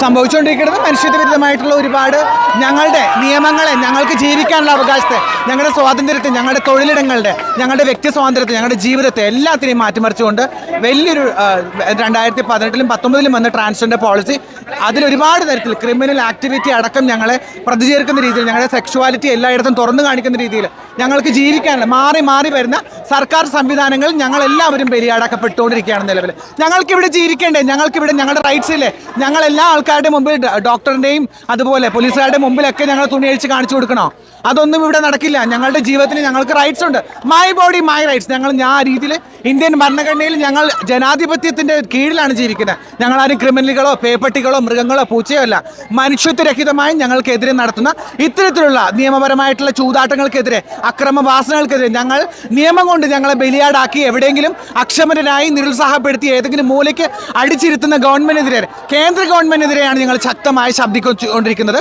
സംഭവിച്ചുകൊണ്ടിരിക്കുന്നത് മനുഷ്യത്വവിരുദ്ധമായിട്ടുള്ള ഒരുപാട് ഞങ്ങളുടെ നിയമങ്ങളെ, ഞങ്ങൾക്ക് ജീവിക്കാനുള്ള അവകാശത്തെ, ഞങ്ങളുടെ സ്വാതന്ത്ര്യത്തെ, ഞങ്ങളുടെ തൊഴിലിടങ്ങളുടെ, ഞങ്ങളുടെ വ്യക്തി സ്വാതന്ത്ര്യത്തെ, ഞങ്ങളുടെ ജീവിതത്തെ എല്ലാത്തിനെയും മാറ്റിമറിച്ചുകൊണ്ട് വലിയൊരു 2018-ലും 2019-ലും വന്ന ട്രാൻസ്ജെൻഡർ പോളിസി അതിലൊരുപാട് തരത്തിൽ ക്രിമിനൽ ആക്ടിവിറ്റി അടക്കം ഞങ്ങളെ പ്രതിചേർക്കുന്ന രീതിയിൽ, ഞങ്ങളുടെ സെക്ഷുവാലിറ്റി എല്ലായിടത്തും തുറന്നു കാണിക്കുന്ന രീതിയിൽ ഞങ്ങൾക്ക് ജീവിക്കാനുള്ള മാറി മാറി വരുന്ന സർക്കാർ സംവിധാനങ്ങൾ ഞങ്ങളെല്ലാവരും ബലിയാടാക്കപ്പെട്ടുകൊണ്ടിരിക്കുകയാണ് നിലവിൽ. ഞങ്ങൾക്കിവിടെ ജീവിക്കേണ്ടേ, ഞങ്ങൾക്കിവിടെ ഞങ്ങളുടെ റൈറ്റ്സ് ഇല്ലേ? ഞങ്ങളെല്ലാ ആൾക്കാരുടെ മുമ്പിൽ, ഡോക്ടറിൻ്റെയും അതുപോലെ പോലീസുകാരുടെ മുമ്പിലൊക്കെ ഞങ്ങൾ തുണിയഴിച്ച് കാണിച്ചു കൊടുക്കണോ? അതൊന്നും ഇവിടെ നടക്കില്ല. ഞങ്ങളുടെ ജീവിതത്തിന് ഞങ്ങൾക്ക് റൈറ്റ്സ് ഉണ്ട്. My body my rights. ഞാൻ ആ രീതിയിൽ ഇന്ത്യൻ ഭരണഘടനയിൽ ഞങ്ങൾ ജനാധിപത്യത്തിൻ്റെ കീഴിലാണ് ജീവിക്കുന്നത്. ഞങ്ങളാരും ക്രിമിനലുകളോ പേപ്പട്ടികളോ മൃഗങ്ങളോ പൂച്ചയോ അല്ല. മനുഷ്യത്വരഹിതമായി ഞങ്ങൾക്കെതിരെ നടത്തുന്ന ഇത്തരത്തിലുള്ള നിയമപരമായിട്ടുള്ള ചൂതാട്ടങ്ങൾക്കെതിരെ, അക്രമവാസനകൾക്കെതിരെ ഞങ്ങൾ നിയമം കൊണ്ട് ഞങ്ങളെ ബലിയാടാക്കി എവിടെയെങ്കിലും അക്ഷമരായി നിരുത്സാഹപ്പെടുത്തി ഏതെങ്കിലും മൂലയ്ക്ക് അടിച്ചിരുത്തുന്ന ഗവൺമെന്റിനെതിരെ, കേന്ദ്ര ഗവൺമെന്റിനെതിരെയാണ് ഞങ്ങൾ ശക്തമായി ശബ്ദിക്കൊണ്ടിരിക്കുന്നത്.